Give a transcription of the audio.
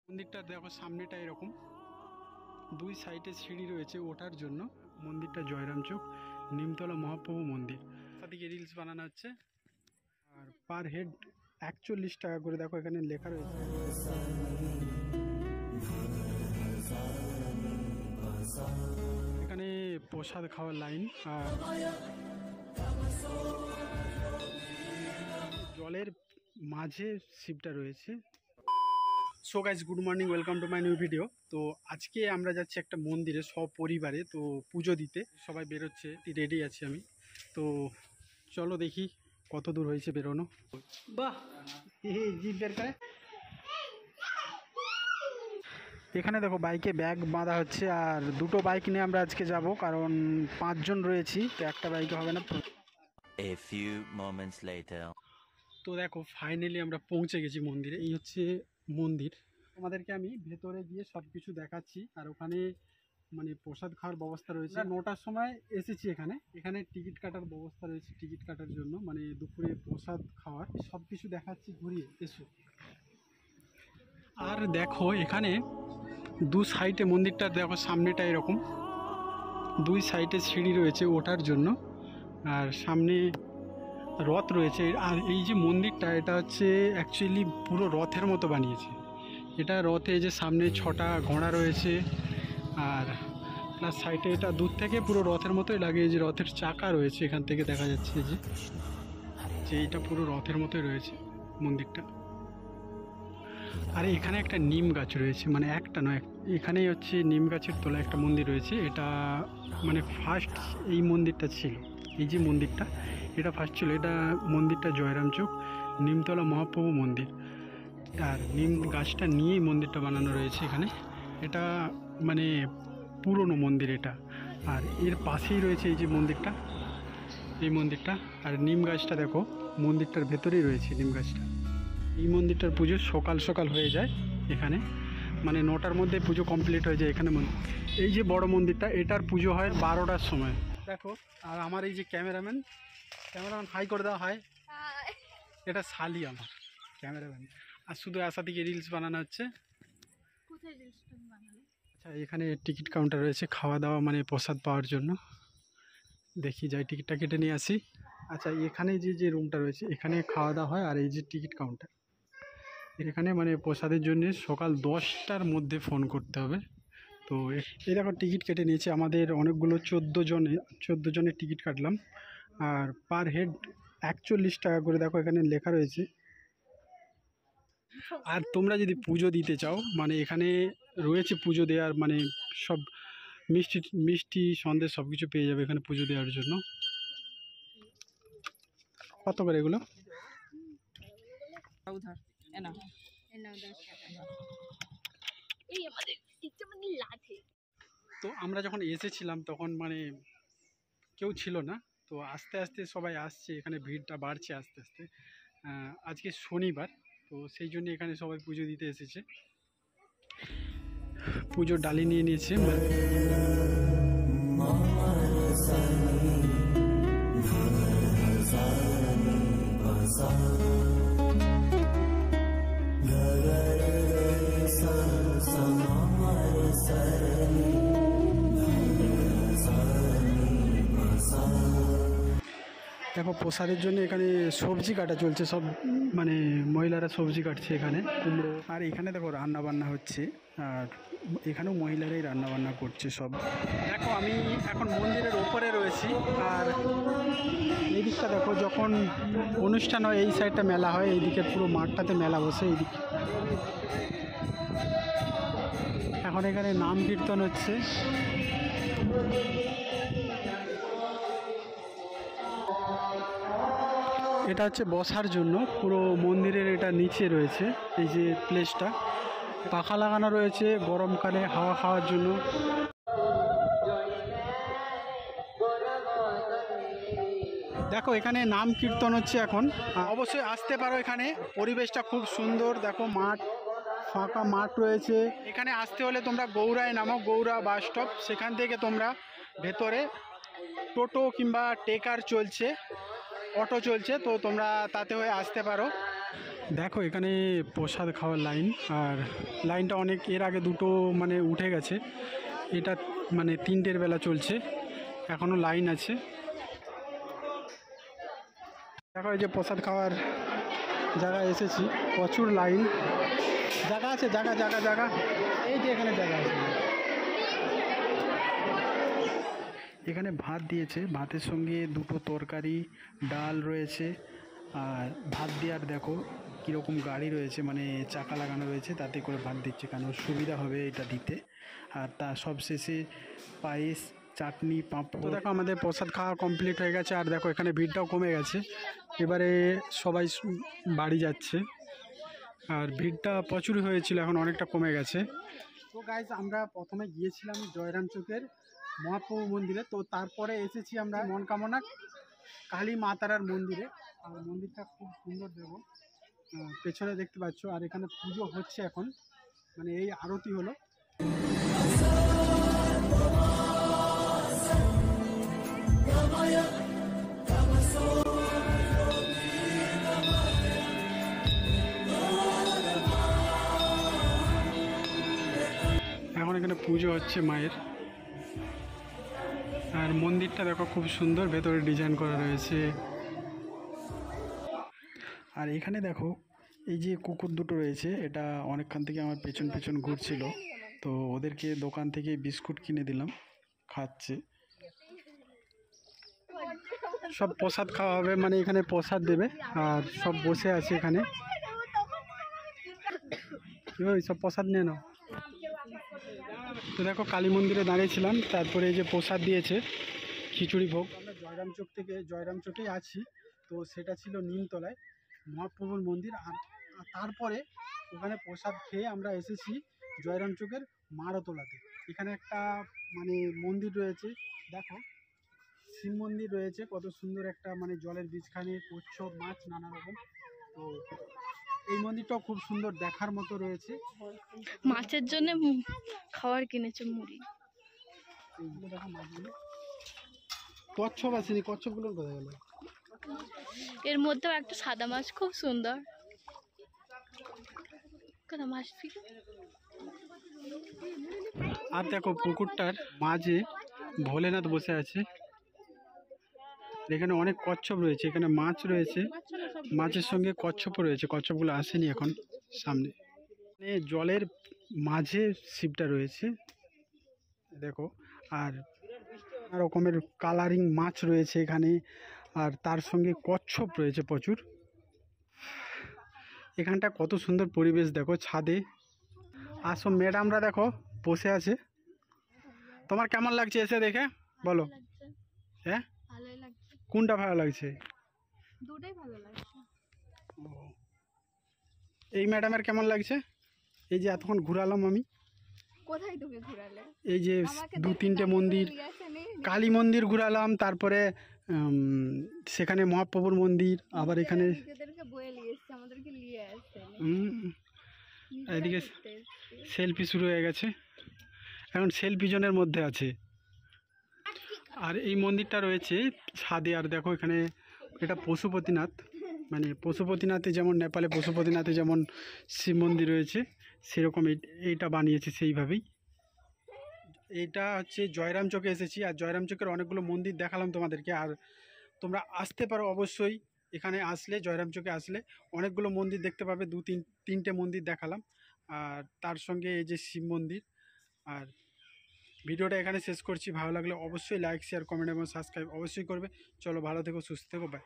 মন্দিরটা দেখো সামনেটা এরকম, দুই সাইডে সিঁড়ি রয়েছে ওঠার জন্য। মন্দিরটা জয়রাম চোক নিমতলা মহাপ্রভু মন্দির। তাদেরকে রিলস বানানো হচ্ছে আর পার হেড 41 টাকা করে। দেখো এখানে লেখা রয়েছে। এখানে প্রসাদ খাওয়ার লাইন আর জলের মাঝে শিবটা রয়েছে। So guys, good morning, welcome to my new video. তো আজকে আমরা যাচ্ছি একটা মন্দিরে সপরিবারে, তো পুজো দিতে সবাই বেরোচ্ছে, রেডি আছি আমি। তো চলো দেখি কত দূর হয়েছে বেরোনো। বাহ, জিপ বের করে। এখানে দেখো বাইকে ব্যাগ বাঁধা হচ্ছে আর দুটো বাইক নিয়ে আমরা আজকে যাব, কারণ 5 জন রয়েছি, তো একটা বাইকে হবে না। A few moments later. তো দেখো ফাইনালি আমরা পৌঁছে গেছি মন্দিরে। এই হচ্ছে মন্দির। তোমাদেরকে আমি ভেতরে গিয়ে সব কিছু দেখাচ্ছি। আর ওখানে মানে প্রসাদ খাওয়ার ব্যবস্থা রয়েছে। 9টার সময় এসেছি এখানে। এখানে টিকিট কাটার ব্যবস্থা রয়েছে, টিকিট কাটার জন্য মানে দুপুরে প্রসাদ খাওয়ার। সব কিছু দেখাচ্ছি, ঘুরিয়ে এসো। আর দেখো এখানে দু সাইডে মন্দিরটা দেখো, সামনেটা এরকম, দুই সাইডে সিঁড়ি রয়েছে ওঠার জন্য আর সামনে রথ রয়েছে। আর এই যে মন্দিরটা, এটা হচ্ছে অ্যাকচুয়ালি পুরো রথের মতো বানিয়েছে। এটা রথে যে সামনে 6টা ঘোড়া রয়েছে আর প্লাস সাইডে এটা দূর থেকে পুরো রথের মতোই লাগে। এই যে রথের চাকা রয়েছে, এখান থেকে দেখা যাচ্ছে যে এইটা পুরো রথের মতোই রয়েছে মন্দিরটা। আর এখানে একটা নিম গাছ রয়েছে, মানে একটা নয়, এখানেই হচ্ছে নিম গাছের তলায় একটা মন্দির রয়েছে। এটা মানে ফার্স্ট এই মন্দিরটা ছিল, এই যে মন্দিরটা এটা ফার্স্ট ছিল। এটা মন্দিরটা জয়রাম চোক নিমতলা মহাপ্রভু মন্দির। আর নিম গাছটা নিয়েই মন্দিরটা বানানো রয়েছে এখানে। এটা মানে পুরনো মন্দির এটা। আর এর পাশেই রয়েছে এই যে মন্দিরটা, এই মন্দিরটা। আর নিম গাছটা দেখো মন্দিরটার ভেতরেই রয়েছে নিম গাছটা। এই মন্দিরটার পুজো সকাল সকাল হয়ে যায় এখানে, মানে 9টার মধ্যে পুজো কমপ্লিট হয়ে যায় এখানে। এই যে বড় মন্দিরটা, এটার পুজো হয় 12টার সময় দেখো। আর আমার এই যে ক্যামেরাম্যান হাই করে দেওয়া হয়, এটা শালি আমার ক্যামেরাম্যান। আর শুধু আশা থেকে রিলস বানানো হচ্ছে। আচ্ছা, এখানে টিকিট কাউন্টার রয়েছে, খাওয়া দাওয়া মানে প্রসাদ পাওয়ার জন্য। দেখি যাই, টিকিটটা কেটে নিয়ে আসি। আচ্ছা, এখানে যে রুমটা রয়েছে এখানে খাওয়া দাওয়া হয়। আর এই যে টিকিট কাউন্টার, এখানে মানে প্রসাদের জন্য সকাল 10টার মধ্যে ফোন করতে হবে। তো এই দেখো টিকিট কেটে নিয়েছি আমাদের অনেকগুলো, 14 জনের টিকিট কাটলাম। আর পার হেড 41 টাকা করে। দেখো এখানে লেখা রয়েছে। আর তোমরা যদি পুজো দিতে চাও, মানে এখানে রয়েছে পুজো দেওয়ার, মানে সব মিষ্টি সন্দেশ সব কিছু পেয়ে যাবে এখানে পুজো দেওয়ার জন্য। কত করে এগুলো? তো আমরা যখন এসেছিলাম তখন মানে কেউ ছিল না, তো আস্তে আস্তে সবাই আসছে, এখানে ভিড়টা বাড়ছে আস্তে আস্তে। আজকে শনিবার, তো সেই জন্য এখানে সবাই পুজো দিতে এসেছে। পুজোর ডালি নিয়ে নিয়েছে। দেখো প্রসাদের জন্য এখানে সবজি কাটা চলছে, সব মানে মহিলারা সবজি কাটছে এখানে, কুমড়ো। আর এখানে দেখো রান্না বান্না হচ্ছে, আর এখানেও মহিলারাই রান্না বান্না করছে সব। দেখো আমি এখন মন্দিরের ওপরে রয়েছি। আর এই দিকটা দেখো, যখন অনুষ্ঠান হয় এই সাইডটা মেলা হয়, এইদিকে পুরো মাঠটাতে মেলা বসে এইদিকে। এখন এখানে নাম কীর্তন হচ্ছে। এটা হচ্ছে বসার জন্য, পুরো মন্দিরের এটা নিচে রয়েছে এই যে প্লেসটা, পাখা লাগানো রয়েছে গরমকালে হাওয়া খাওয়ার জন্য। দেখো এখানে নাম কীর্তন হচ্ছে এখন, অবশ্যই আসতে পারো এখানে, পরিবেশটা খুব সুন্দর। দেখো মাঠ, ফাঁকা মাঠ রয়েছে। এখানে আসতে হলে তোমরা গৌড়ায় নামো, গৌড়া বাস স্টপ, সেখান থেকে তোমরা ভেতরে টোটো কিংবা টেকার চলছে, অটো চলছে, তো তোমরা তাতে হয়ে আসতে পারো। দেখো এখানে প্রসাদ খাওয়ার লাইন, আর লাইনটা অনেক এর আগে দুটো মানে উঠে গেছে, এটা মানে 3টের বেলা চলছে, এখনও লাইন আছে। দেখো এই যে প্রসাদ খাওয়ার জায়গায় এসেছি, প্রচুর লাইন, জায়গা আছে, জায়গা এই যে এখানে জায়গা আছে। এখানে ভাত দিয়েছে, ভাতের সঙ্গে দুটো তরকারি, ডাল রয়েছে, আর ভাত দেওয়ার দেখো কীরকম গাড়ি রয়েছে, মানে চাকা লাগানো রয়েছে, তাতে করে ভাত দিচ্ছে, কারণ সুবিধা হবে এটা দিতে। আর তা সব শেষে পায়েস, চাটনি, পাঁপড়। তো দেখো আমাদের প্রসাদ খাওয়া কমপ্লিট হয়ে গেছে, আর দেখো এখানে ভিড়টাও কমে গেছে, এবারে সবাই বাড়ি যাচ্ছে, আর ভিড়টা প্রচুর হয়েছিল, এখন অনেকটা কমে গেছে। তো গাইজ আমরা প্রথমে গিয়েছিলাম জয়রাম চকের মহাপ্রভু মন্দিরে, তো তারপরে এসেছি আমরা মনকামনা কালী মা তারার মন্দিরে, আর মন্দিরটা খুব সুন্দর দেখো, পেছনে দেখতে পাচ্ছ, আর এখানে পুজো হচ্ছে এখন, মানে এই আরতি হলো। এখন এখানে পুজো হচ্ছে মায়ের, আর মন্দিরটা দেখো খুব সুন্দর, ভেতরে ডিজাইন করা রয়েছে। আর এখানে দেখো এই যে কুকুর দুটো রয়েছে, এটা অনেকক্ষণ থেকে আমার পেছন পেছন ঘুরছিল, তো ওদেরকে দোকান থেকে বিস্কুট কিনে দিলাম, খাচ্ছে। সব প্রসাদ খাওয়া হবে, মানে এখানে প্রসাদ দেবে, আর সব বসে আছে এখানে, ওই সব প্রসাদ নিয়ে নাও। তো দেখো কালী মন্দিরে দাঁড়িয়েছিলাম, তারপরে এই যে প্রসাদ দিয়েছে খিচুড়ি ভোগ। আমরা জয়রাম চকেই আছি, তো সেটা ছিল নিমতলায় মহাপ্রভুর মন্দির, আর তারপরে ওখানে প্রসাদ খেয়ে আমরা এসেছি জয়রাম চকের মারতলাতে। এখানে একটা মানে মন্দির রয়েছে, দেখো শিব মন্দির রয়েছে, কত সুন্দর একটা, মানে জলের বীজখানে কচ্ছপ, মাছ, নানা রকম। তো এই মন্দিরটাও খুব সুন্দর, দেখার মতো রয়েছে। মাছের জন্য খাবার কিনেছে মুড়ি। এইগুলো দেখো মাছগুলো, কচ্ছপ আসেনি, কচ্ছপগুলো কোথায় গেল? এর মধ্যেও একটা সাদা মাছ খুব সুন্দর। মাছ আর দেখো পুকুরটার মাঝে ভোলেনাথ বসে আছে, এখানে অনেক কচ্ছপ রয়েছে, এখানে মাছ রয়েছে, মাছের সঙ্গে কচ্ছপও রয়েছে, কচ্ছপগুলো আসেনি এখন সামনে। জলের মাঝে শিবটা রয়েছে দেখো, আর রকমের কালারিং মাছ রয়েছে এখানে, আর তার সঙ্গে কচ্ছপ রয়েছে প্রচুর। এখানটা কত সুন্দর পরিবেশ দেখো, ছাদে আসো, ম্যাডামরা দেখো বসে আছে। তোমার কেমন লাগছে এসে দেখে বলো? হ্যাঁ, ভালোই লাগছে। কোনটা ভালো লাগছে? দুটোই ভালো লাগছে। এই ম্যাডামের কেমন লাগছে? এই যে এতক্ষণ ঘুরালাম আমি, কোথায় তুমি ঘোরালে? এই যে 2-3টে মন্দির, কালী মন্দির ঘুরালাম, তারপরে সেখানে মহাপ্রভুর মন্দির, আবার এখানে এদিকে সেলফি শুরু হয়ে গেছে, এখন সেলফি জোনের মধ্যে আছে। আর এই মন্দিরটা রয়েছে ছাদে, আর দেখো এখানে এটা পশুপতিনাথ, মানে পশুপতিনাথে যেমন নেপালে পশুপতিনাথে যেমন শিব মন্দির রয়েছে, সেরকম এইটা বানিয়েছে সেইভাবেই। এইটা হচ্ছে জয়রাম চকে এসেছি, আর জয়রাম চকের অনেকগুলো মন্দির দেখালাম তোমাদেরকে, আর তোমরা আসতে পারো অবশ্যই, এখানে আসলে জয়রাম চকে আসলে অনেকগুলো মন্দির দেখতে পাবে, 2-3টে মন্দির দেখালাম, আর তার সঙ্গে এই যে শিব মন্দির। আর ভিডিওটা এখানে শেষ করছি, ভালো লাগলে অবশ্যই লাইক, শেয়ার, কমেন্ট এবং সাবস্ক্রাইব অবশ্যই করবে। চলো ভালো থেকো, সুস্থ থেকো, বাই।